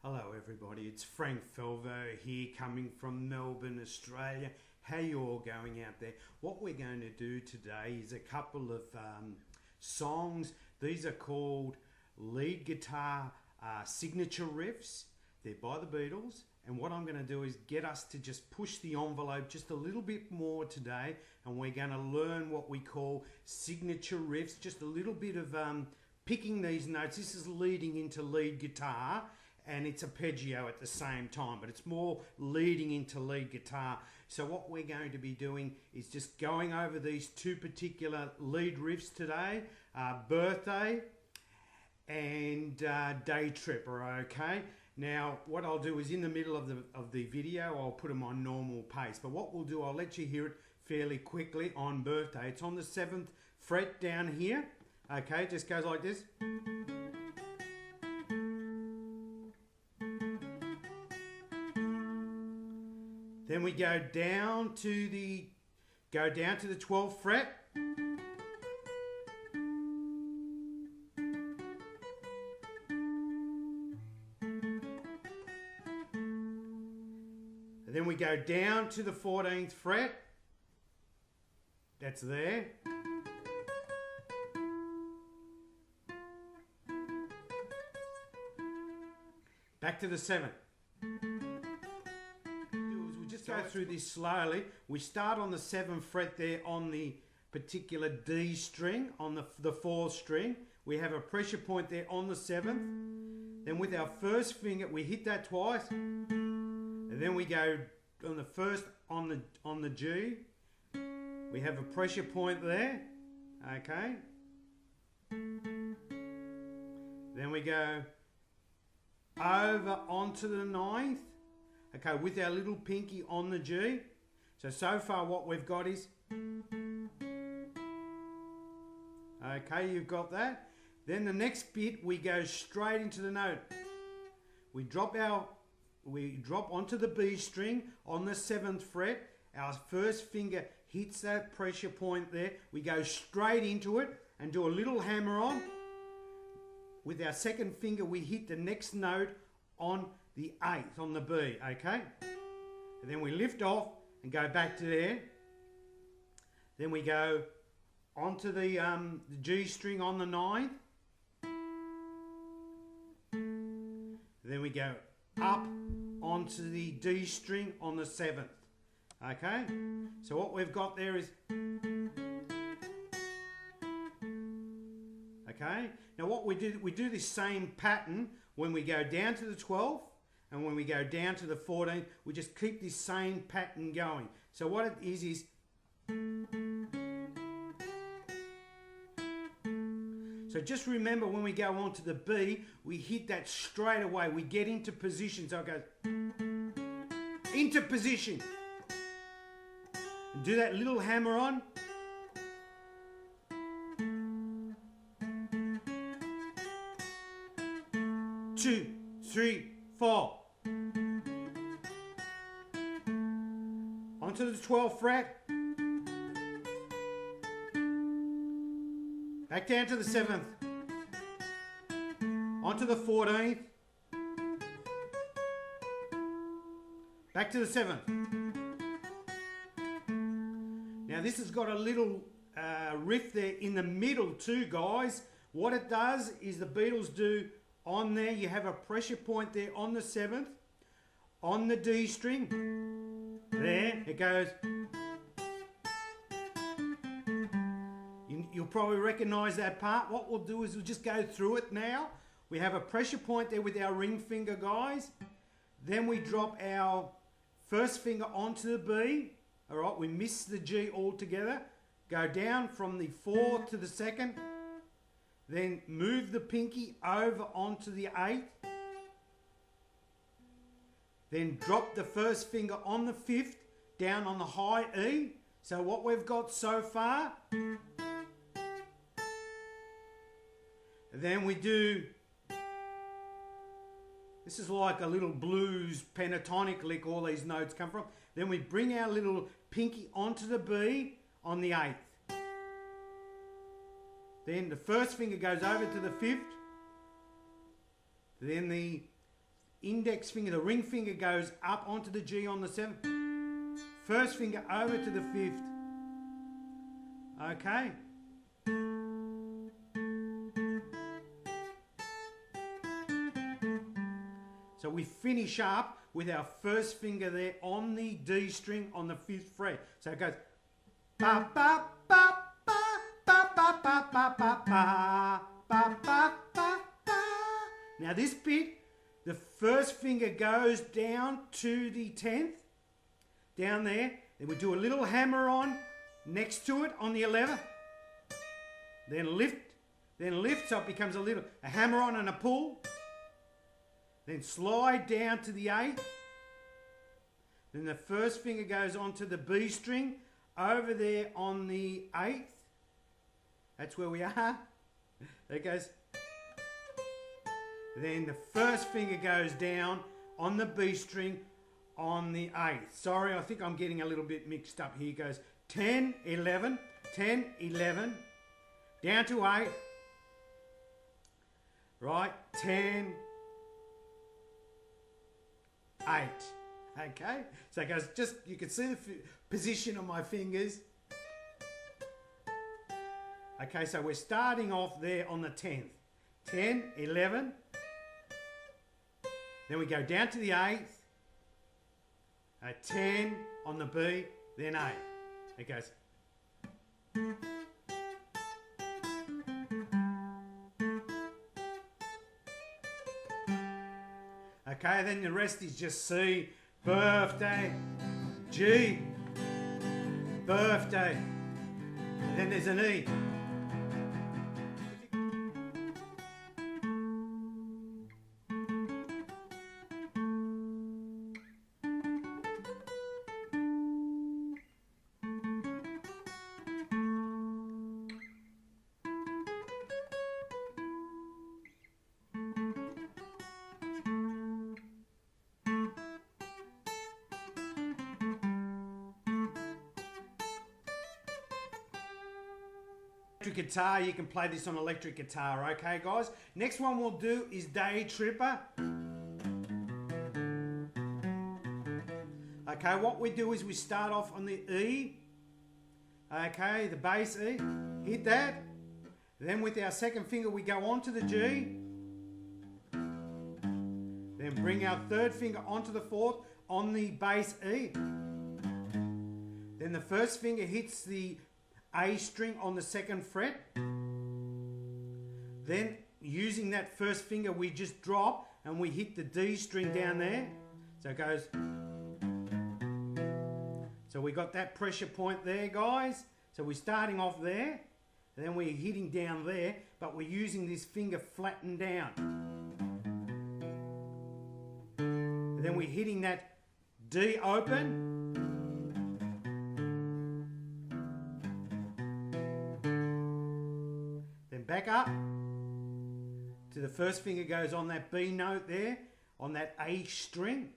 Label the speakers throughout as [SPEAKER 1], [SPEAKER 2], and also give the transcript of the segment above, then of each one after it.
[SPEAKER 1] Hello everybody, it's Frank Falvo here coming from Melbourne, Australia. How you all going out there? What we're going to do today is a couple of songs. These are called lead guitar signature riffs. They're by the Beatles. And what I'm going to do is get us to just push the envelope just a little bit more today. And we're going to learn what we call signature riffs. Just a little bit of picking these notes. This is leading into lead guitar. And it's arpeggio at the same time, but it's more leading into lead guitar. So what we're going to be doing is just going over these two particular lead riffs today, Birthday and Daytripper, okay? Now, what I'll do is in the middle of the video, I'll put them on normal pace. But what we'll do, I'll let you hear it fairly quickly on Birthday. It's on the 7th fret down here, okay? It just goes like this. Then we go down to the 12th fret. And then we go down to the 14th fret. That's there. Back to the 7th. Go through this slowly. We start on the 7th fret there on the particular D string, on the 4th string. We have a pressure point there on the 7th. Then with our first finger, we hit that twice. And then we go on the first on the G. We have a pressure point there. Okay. Then we go over onto the 9th. Okay, with our little pinky on the G. So far what we've got is... Okay, you've got that. Then the next bit, we go straight into the note. We drop onto the B string on the 7th fret. Our first finger hits that pressure point there. We go straight into it and do a little hammer on. With our second finger, we hit the next note on the 8th on the B, okay? And then we lift off and go back to there. Then we go onto the G string on the 9th. Then we go up onto the D string on the 7th, okay? So what we've got there is... Okay? Now what we do this same pattern when we go down to the 12th. And when we go down to the 14th, we just keep this same pattern going. So what it is... So just remember when we go on to the B, we hit that straight away. We get into position. So it goes... Into position. And do that little hammer on. Two, three, 4. Onto the 12th fret. Back down to the 7th. Onto the 14th. Back to the 7th. Now this has got a little riff there in the middle too, guys. What it does is the Beatles do on there, you have a pressure point there on the 7th, on the D string. There, it goes. You'll probably recognize that part. What we'll do is we'll just go through it now. We have a pressure point there with our ring finger, guys. Then we drop our first finger onto the B. All right, we miss the G altogether. Go down from the 4th to the 2nd. Then move the pinky over onto the 8th. Then drop the first finger on the 5th, down on the high E. So what we've got so far. Then we do, this is like a little blues pentatonic lick all these notes come from. Then we bring our little pinky onto the B on the 8th. Then the first finger goes over to the 5th. Then the index finger, the ring finger goes up onto the G on the 7th. First finger over to the 5th. Okay. So we finish up with our first finger there on the D string on the 5th fret. So it goes ba ba ba ba ba ba ba ba ba ba ba ba ba. Now this bit, the first finger goes down to the 10th, down there. Then we do a little hammer on next to it on the 11th. Then lift, so it becomes a hammer on and a pull. Then slide down to the 8th. Then the first finger goes onto the B string over there on the 8th. That's where we are. There it goes. Then the first finger goes down on the B string on the 8th. Sorry, I think I'm getting a little bit mixed up here. It goes 10, 11, 10, 11, down to 8. Right, 10, 8. Okay, so it goes just, you can see the position of my fingers. Okay, so we're starting off there on the 10th. 10, 11. Then we go down to the 8th. 10 on the B, then 8. It goes. Okay, then the rest is just C, birthday, G, birthday, and then there's an E. Electric guitar, you can play this on electric guitar, okay guys? Next one we'll do is Daytripper. Okay, what we do is we start off on the E, okay, the bass E, hit that, then with our second finger we go onto the G, then bring our third finger onto the 4th on the bass E, then the first finger hits the A string on the 2nd fret. Then using that first finger we just drop and we hit the D string down there. So it goes. So we got that pressure point there, guys. So we're starting off there and then we're hitting down there, but we're using this finger flattened down. And then we're hitting that D open. Back up to the first finger goes on that B note there on that A string,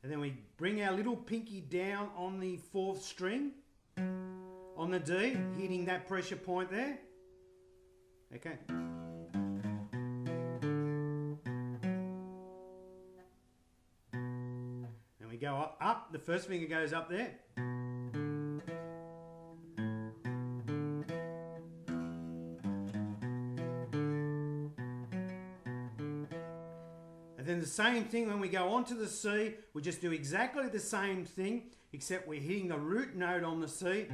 [SPEAKER 1] and then we bring our little pinky down on the 4th string on the D, hitting that pressure point there. Okay. And we go up, the first finger goes up there. And then the same thing when we go onto the C, we just do exactly the same thing, except we're hitting the root note on the C.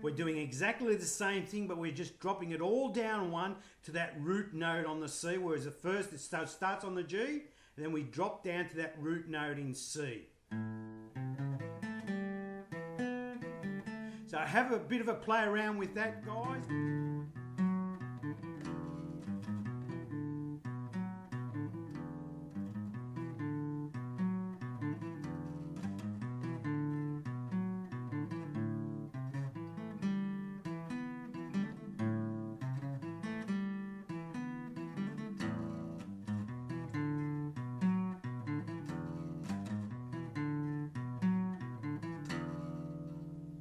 [SPEAKER 1] We're doing exactly the same thing, but we're just dropping it all down one to that root note on the C, whereas at first it starts on the G, and then we drop down to that root note in C. So have a bit of a play around with that, guys.